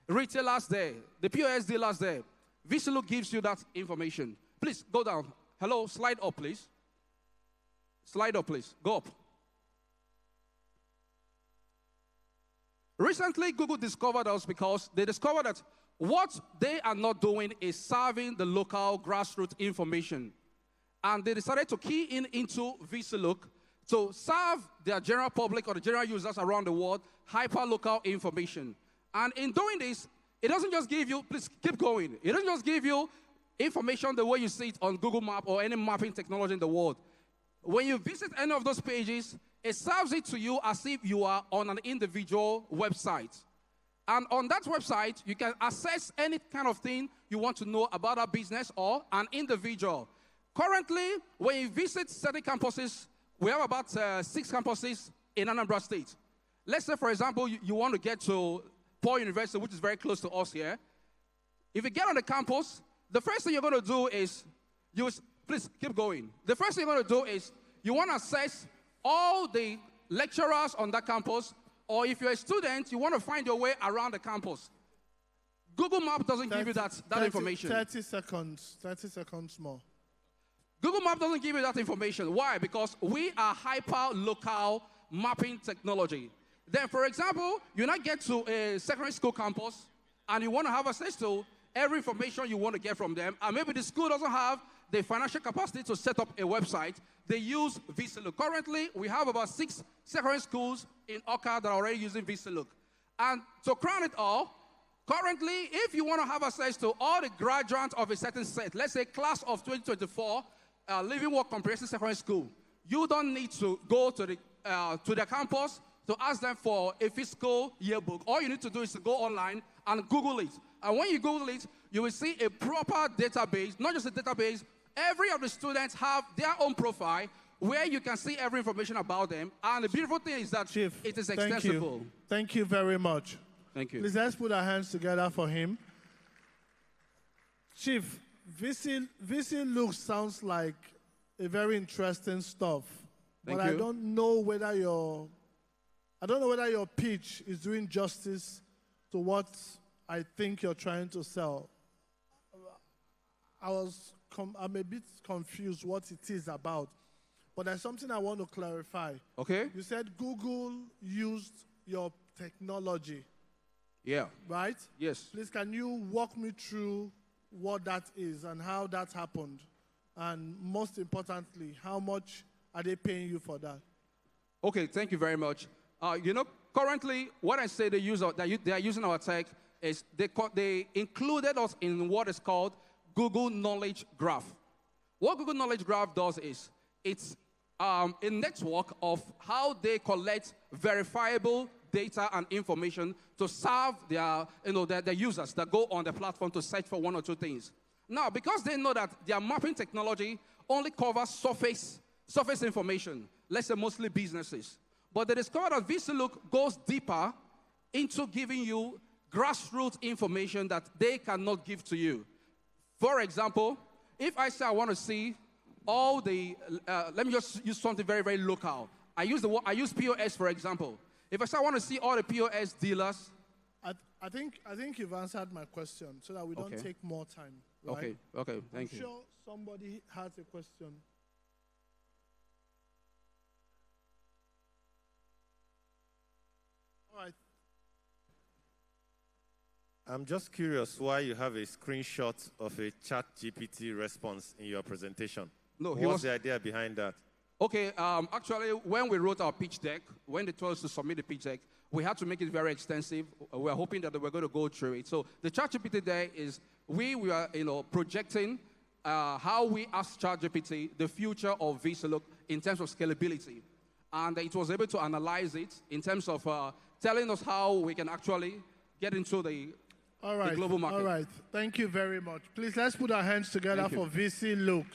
retailers there, the POS dealers there, VCLook gives you that information. Please, go down. Hello, slide up, please. Slide up, please. Go up. Recently, Google discovered us because they discovered that what they are not doing is serving the local grassroots information. And they decided to key into VCLook to serve their general public or the general users around the world hyper-local information. And in doing this, it doesn't just give you, please keep going, it doesn't just give you information the way you see it on Google Map or any mapping technology in the world. When you visit any of those pages, it serves it to you as if you are on an individual website. And on that website, you can access any kind of thing you want to know about a business or an individual. Currently, when you visit certain campuses, we have about 6 campuses in Anambra State. Let's say, for example, you want to get to Paul University, which is very close to us here. If you get on the campus, the first thing you're going to do is, please keep going. The first thing you're going to do is, you want to access all the lecturers on that campus, or if you're a student, you want to find your way around the campus. Google Map doesn't give you that information. 30 seconds more. Google Map doesn't give you that information. Why? Because we are hyper-local mapping technology. Then, for example, you now get to a secondary school campus, and you want to have access to every information you want to get from them, and maybe the school doesn't have the financial capacity to set up a website. They use VCLook. Currently, we have about 6 secondary schools in Oka that are already using VCLook. And to crown it all, currently, if you want to have access to all the graduates of a certain set, let's say class of 2024, Living Work Comprehensive Secondary School, you don't need to go to the campus to ask them for a physical yearbook. All you need to do is to go online and Google it. And when you Google it, you will see a proper database, not just a database. Every of the students have their own profile where you can see every information about them. And the beautiful thing is that Chief, it is extensible. Thank you very much. Thank you. Please, let's put our hands together for him. Chief, VCLook sounds like a very interesting stuff. Thank but you. I don't know whether your pitch is doing justice to what I think you're trying to sell. I'm a bit confused what it is about, but there's something I want to clarify. Okay. You said Google used your technology. Yeah. Right? Yes. Please, can you walk me through what that is and how that happened? And most importantly, how much are they paying you for that? Okay, thank you very much. Currently, what I say they are using our tech is they included us in what is called Google Knowledge Graph. What Google Knowledge Graph does is it's a network of how they collect verifiable data and information to serve their users that go on the platform to search for one or two things. Now, because they know that their mapping technology only covers surface information, let's say mostly businesses, but they discovered that VCLook goes deeper into giving you grassroots information that they cannot give to you. For example, if I say I want to see all the, let me just use something very, very local. I use POS, for example. If I say I want to see all the POS dealers. I think you've answered my question so that we don't take more time. Right? Okay, thank you. I'm sure somebody has a question. All right. I'm just curious why you have a screenshot of a ChatGPT response in your presentation. No, what's the idea behind that? Okay, actually, when we wrote our pitch deck, when they told us to submit the pitch deck, we had to make it very extensive. We're hoping that we're going to go through it. So the ChatGPT there is we were projecting how we ask ChatGPT the future of VCLook in terms of scalability. And it was able to analyze it in terms of telling us how we can actually get into the global market. All right, thank you very much. Please, let's put our hands together for VCLook.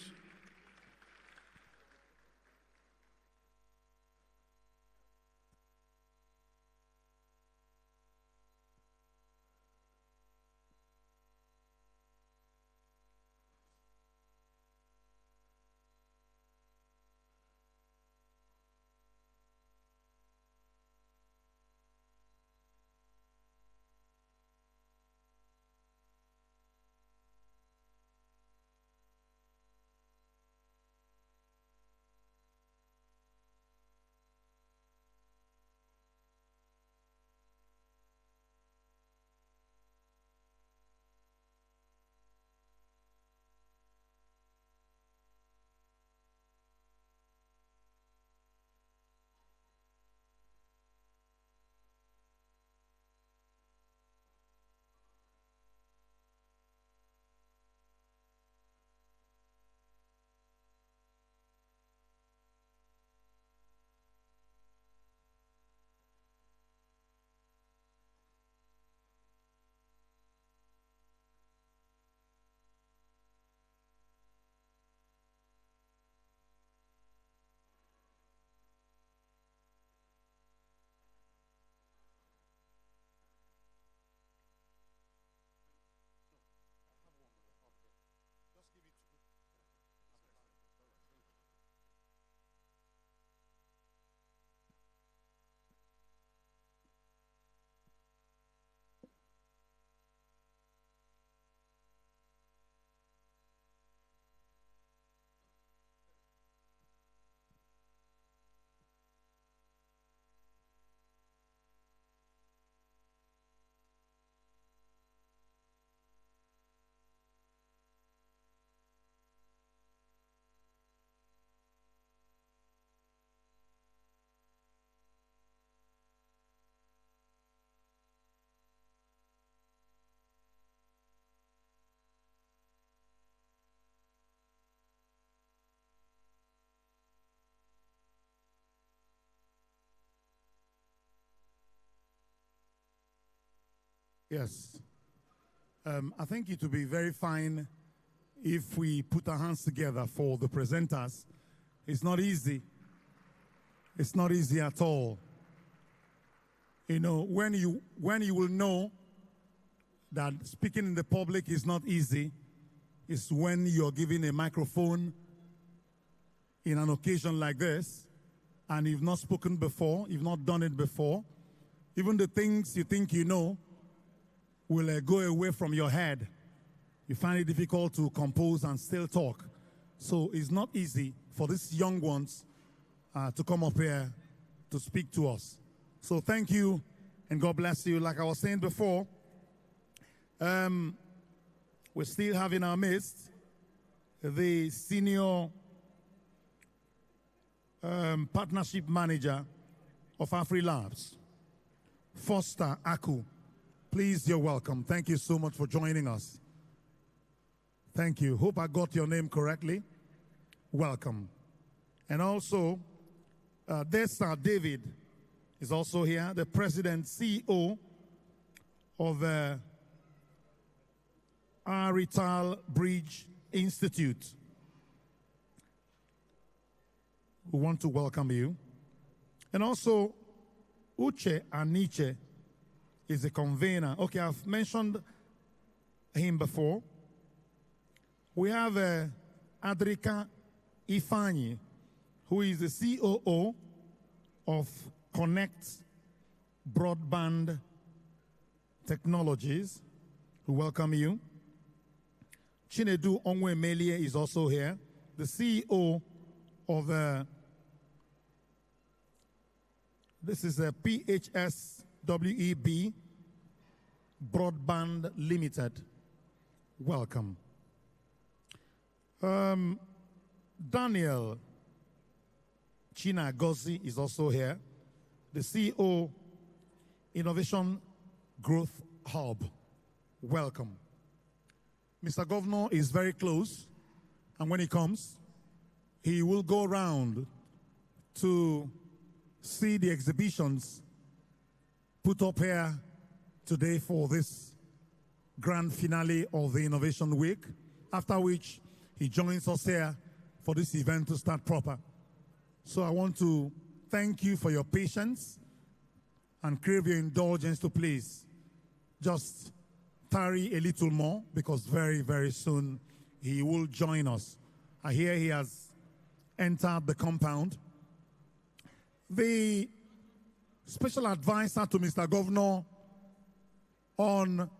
Yes. I think it would be very fine if we put our hands together for the presenters. It's not easy. It's not easy at all. You know, when you will know that speaking in the public is not easy, is when you're given a microphone in an occasion like this, and you've not spoken before, you've not done it before. Even the things you think you know will go away from your head. You find it difficult to compose and still talk. So it's not easy for these young ones to come up here to speak to us. So thank you, and God bless you. Like I was saying before, we still have in our midst the senior partnership manager of AfriLabs, Foster Aku. Please, you're welcome. Thank you so much for joining us. Thank you. Hope I got your name correctly. Welcome. And also, there's David is also here, the president, CEO of Arital Bridge Institute. We want to welcome you. And also, Uche Aniche is the convener. Okay, I've mentioned him before. We have Adrika Ifani, who is the COO of Connect Broadband Technologies. We welcome you. Chinedu Onwemelie is also here, the CEO of this is a PHSWEB Broadband Limited. Welcome. Daniel Chinagozi is also here, the CEO, Innovation Growth Hub. Welcome. Mr. Governor is very close, and when he comes, he will go around to see the exhibitions put up here today for this grand finale of the Innovation Week, after which he joins us here for this event to start proper. So I want to thank you for your patience and crave your indulgence to please just tarry a little more, because very, very soon he will join us. I hear he has entered the compound. The special advisor to Mr. Governor on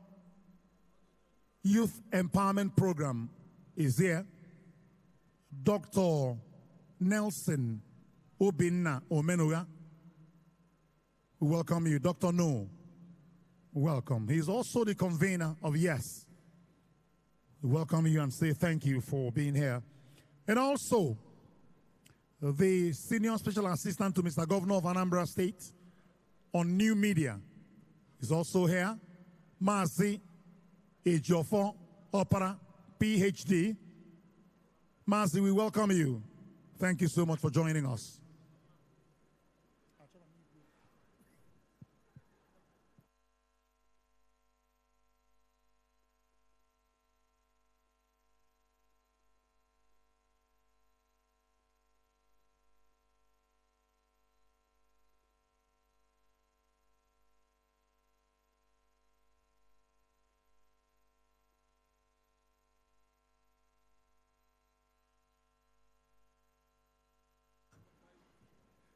Youth Empowerment Program is here, Dr. Nelson Obinna Omenuga. We welcome you. Dr. No, welcome. He's also the convener of YES. We welcome you and say thank you for being here. And also, the Senior Special Assistant to Mr. Governor of Anambra State on New Media is also here, Mazi Ejiofor Opera, PhD. Mazi, we welcome you. Thank you so much for joining us.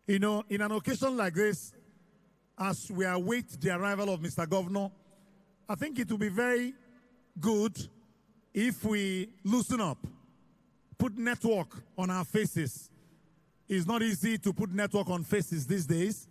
You know, in an occasion like this, as we await the arrival of Mr. Governor, I think it will be very good if we loosen up, put network on our faces. It's not easy to put network on faces these days.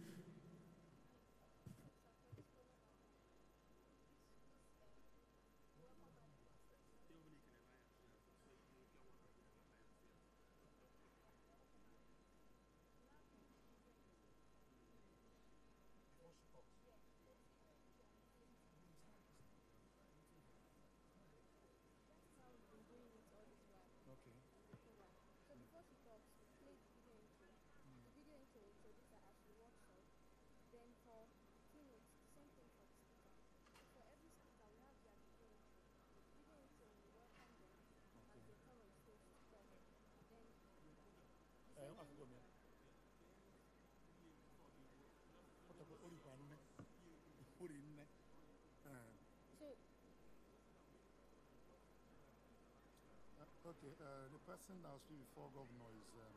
Okay, the person that was before Governor is who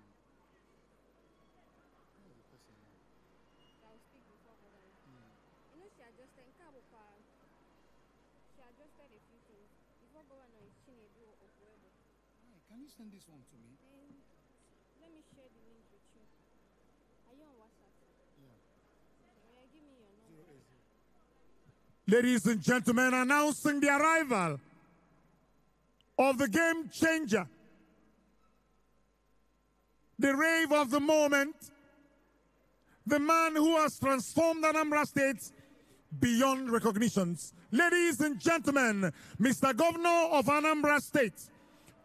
is the person now? That will speak before Governor. You know, she adjusted a few things. Before Governor is Chinedu Okwebo. Right, can you send this one to me? And let me share the link with you. Are you on WhatsApp? Yeah. Okay, give me your number. Ladies and gentlemen, announcing the arrival of the game changer, the rave of the moment, the man who has transformed Anambra State beyond recognitions. Ladies and gentlemen, Mr. Governor of Anambra State,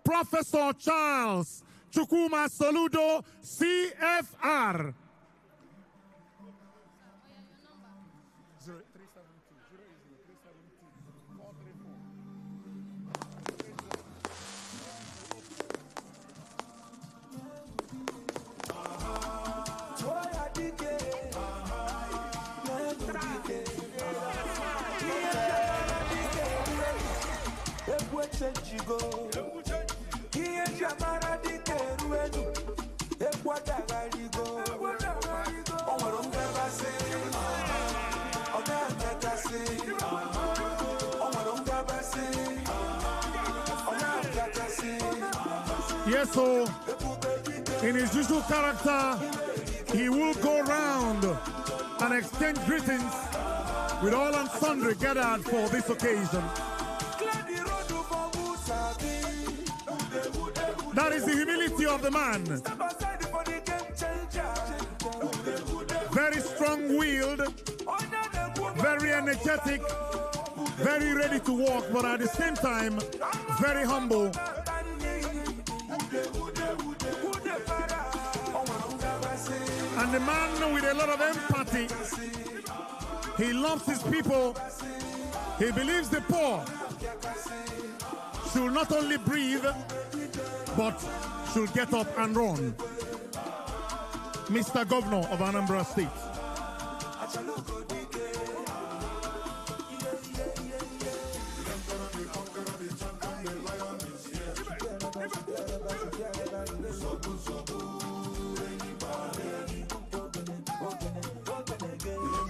Professor Charles Chukwuma Soludo, CFR. Yes, so in his usual character, he will go round and exchange greetings with all and sundry gathered for this occasion. That is the humility of the man. Very strong-willed, very energetic, very ready to walk, but at the same time, very humble. And the man with a lot of empathy. He loves his people. He believes the poor should not only breathe, but should get up and run. Mr. Governor of Anambra State.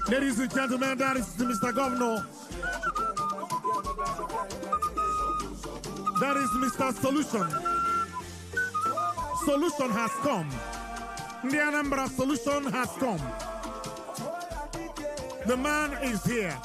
Ladies and gentlemen, that is Mr. Governor. That is Mr. Solution. Solution has come. The Anambra solution has come. The man is here.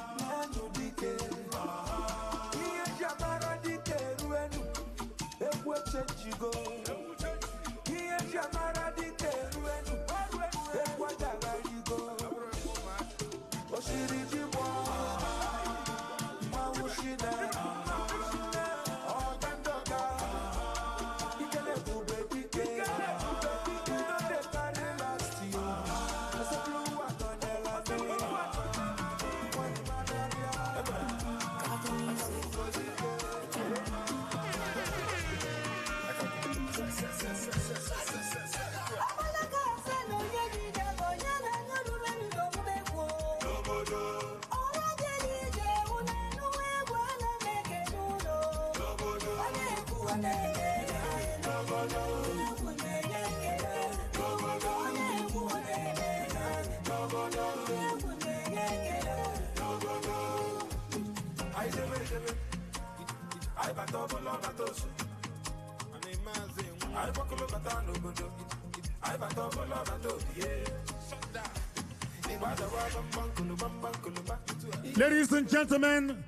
Ladies and gentlemen,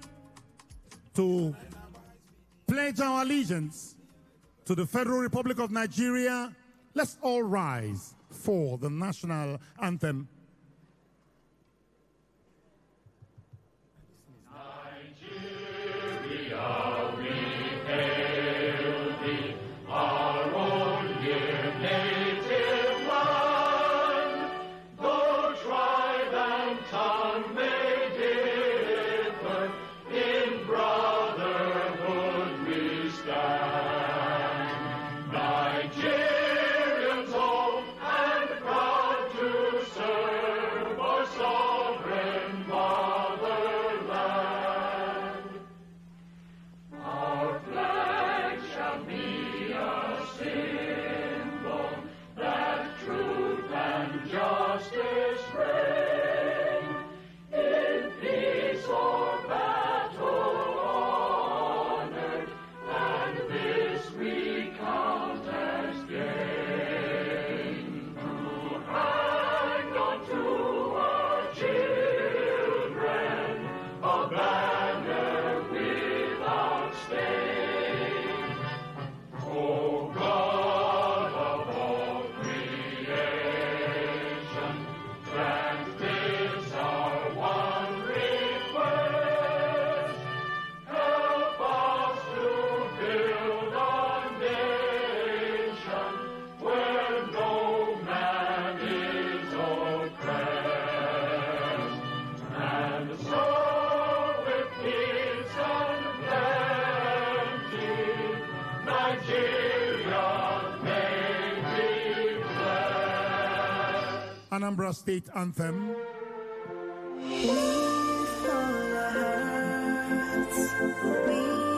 to pledge our allegiance to the Federal Republic of Nigeria, let's all rise for the national anthem. Anambra State Anthem. With all our hearts, we